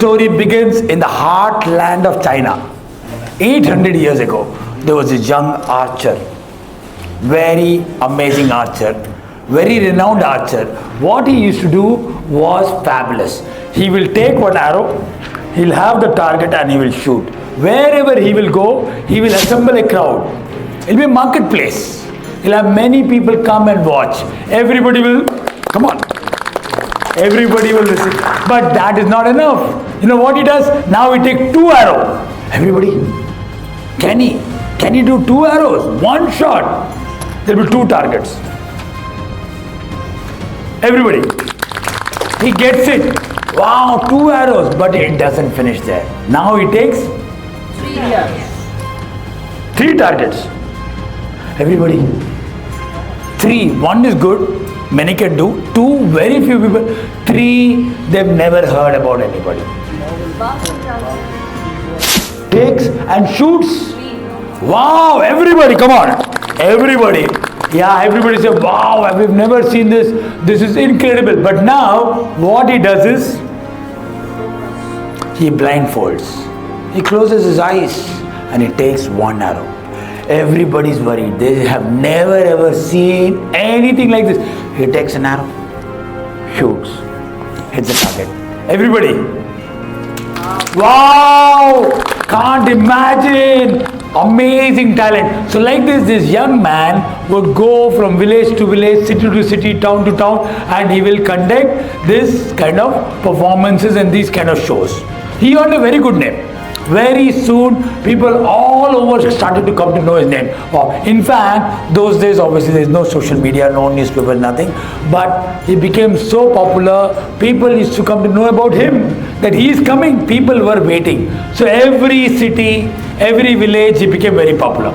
Story begins in the heartland of China. 800 years ago, there was a young archer, very amazing archer, very renowned archer. What he used to do was fabulous. He will take one arrow, he'll have the target and he will shoot. Wherever he will go, he will assemble a crowd. It'll be a marketplace. He'll have many people come and watch. Everybody will, come on. Everybody will listen. But that is not enough. You know what he does? Now he takes 2 arrows. Everybody, can he do 2 arrows? One shot. There will be 2 targets. Everybody. He gets it. Wow, 2 arrows. But it doesn't finish there. Now he takes 3 targets. Everybody. 3. 1 is good. Many can do. 2, very few people. 3, they've never heard about anybody. Takes and shoots. Wow, everybody, come on. Everybody. Yeah, everybody say, wow, we've never seen this. This is incredible. But now, what he does is, he blindfolds. He closes his eyes and he takes 1 arrow. Everybody's worried. They have never ever seen anything like this. He takes an arrow, shoots, hits the target. Everybody. Wow! Can't imagine. Amazing talent. So like this young man would go from village to village, city to city, town to town, and he will conduct this kind of performances and these kind of shows. He earned a very good name. Very soon, people all over started to come to know his name. In fact, those days, obviously, there is no social media, no newspaper, nothing. But he became so popular, people used to come to know about him, that he is coming. People were waiting. So every city, every village, he became very popular.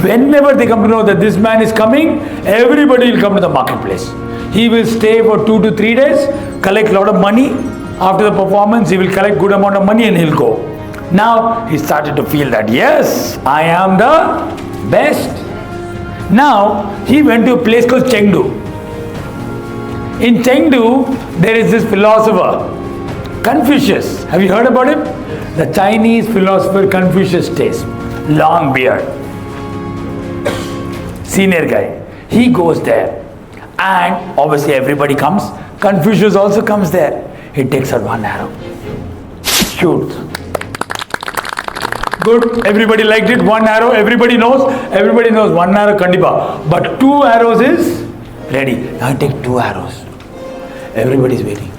Whenever they come to know that this man is coming, everybody will come to the marketplace. He will stay for 2 to 3 days, collect a lot of money. After the performance, he will collect good amount of money and he'll go. Now he started to feel that yes, I am the best. Now he went to a place called Chengdu. In Chengdu, there is this philosopher, Confucius. Have you heard about him? The Chinese philosopher Confucius stays. Long beard. Senior guy. He goes there. And obviously everybody comes. Confucius also comes there. He takes out 1 arrow. Shoots. Good, everybody liked it. 1 arrow, everybody knows 1 arrow kandipa. But 2 arrows is ready. Now take 2 arrows. Everybody is waiting.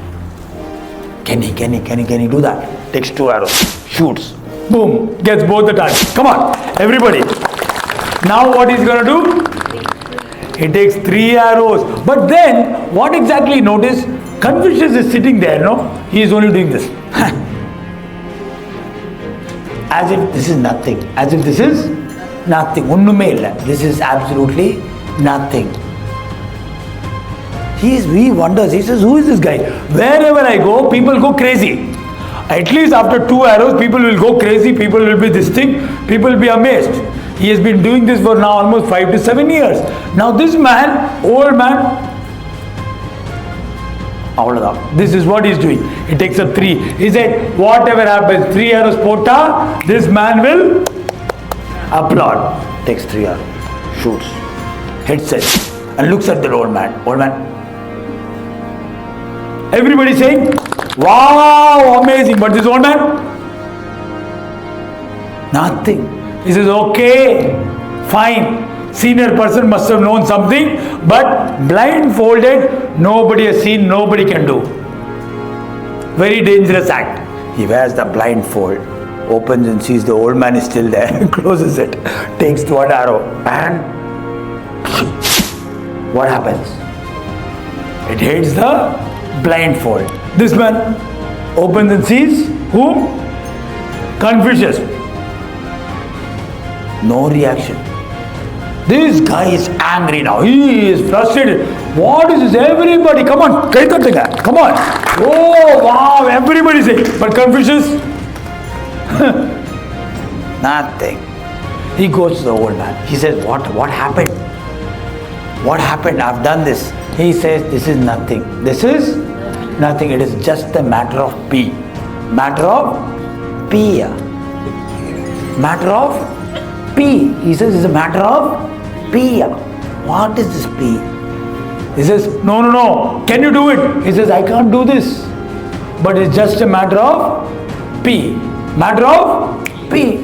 Can he do that? Takes 2 arrows, shoots, boom, gets both the targets. Come on, everybody. Now what he's gonna do? He takes 3 arrows. But then, what exactly he noticed? Confucius is sitting there, no? He is only doing this. As if this is nothing. As if this is nothing. This is absolutely nothing. He wonders. He says, who is this guy? Wherever I go, people go crazy. At least after 2 arrows, people will go crazy. People will be this thing. People will be amazed. He has been doing this for now almost 5 to 7 years. Now this man, old man, this is what he is doing. He takes up 3. He said, whatever happens, 3 arrows pota, this man will applaud. Takes 3 arrows, shoots, hits it, and looks at the old man. Old man. Everybody saying, wow, amazing. But this old man, nothing. He says, okay, fine. Senior person must have known something, but blindfolded, nobody has seen, nobody can do. Very dangerous act. He wears the blindfold, opens and sees the old man is still there, closes it, takes 1 arrow, and what happens? It hits the blindfold. This man opens and sees whom? Confucius. No reaction. This guy is angry now. He is frustrated. What is this? Everybody, come on. Come on. Oh, wow. Everybody say. But Confucius? Nothing. He goes to the old man. He says, what happened? What happened? I've done this. He says, this is nothing. This is nothing. It is just a matter of pee. Matter of P. Matter of P. He says it's a matter of P. What is this P? He says, no. Can you do it? He says, I can't do this. But it's just a matter of P. Matter of P.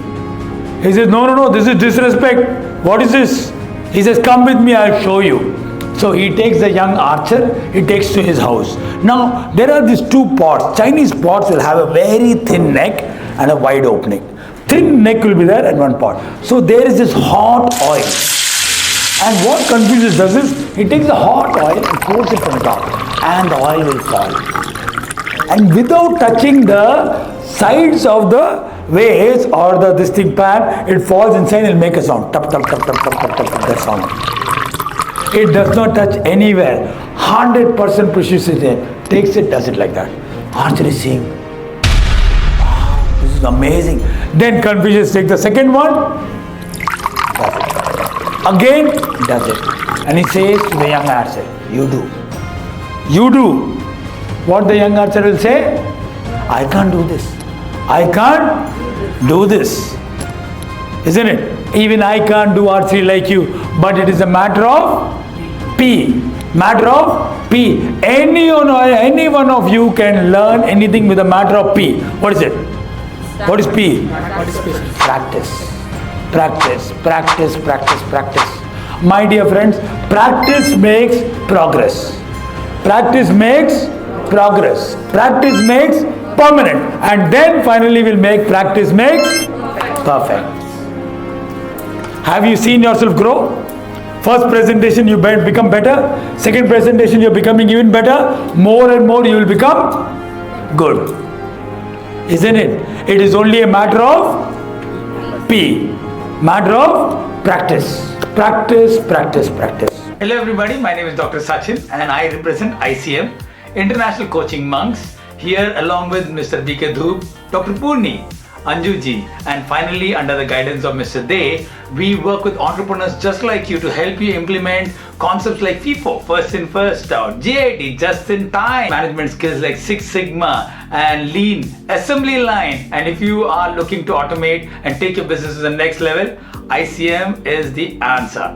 He says, no. This is disrespect. What is this? He says, come with me, I'll show you. So he takes the young archer, he takes to his house. Now, there are these two pots. Chinese pots will have a very thin neck and a wide opening. Thin neck will be there and one pot. So there is this hot oil. And what Confucius does is, he takes the hot oil and pours it from top. And the oil will fall. And without touching the sides of the vase or this thing pan, it falls inside and make a sound. Tap, tap, tap, tap, tap, tap, tap, that sound. It does not touch anywhere. 100% precision. Takes it, does it like that. Archery is seeing, wow, this is amazing. Then Confucius takes the second one, does it. Again, does it. And he says to the young archer, you do. You do. What the young archer will say? I can't do this. I can't do this. Isn't it? Even I can't do archery like you. But it is a matter of P. Matter of P. Any one of you can learn anything with a matter of P. What is it? What is P? Practice. Practice. Practice. Practice. Practice. My dear friends, practice makes progress. Practice makes progress. Practice makes permanent. And then finally we'll make practice makes perfect. Have you seen yourself grow? First presentation you become better. Second presentation you're becoming even better. More and more you will become good. Isn't it? It is only a matter of P. Matter of practice. Practice, practice, practice. Hello everybody, my name is Dr. Sachin and I represent ICM, International Coaching Monks, here along with Mr. BK Dhoop, Dr. Purni, Anjuji, and finally under the guidance of Mr. Day, we work with entrepreneurs just like you to help you implement concepts like FIFO, first in, first out, JIT, just in time, management skills like Six Sigma and Lean, assembly line. And if you are looking to automate and take your business to the next level, ICM is the answer.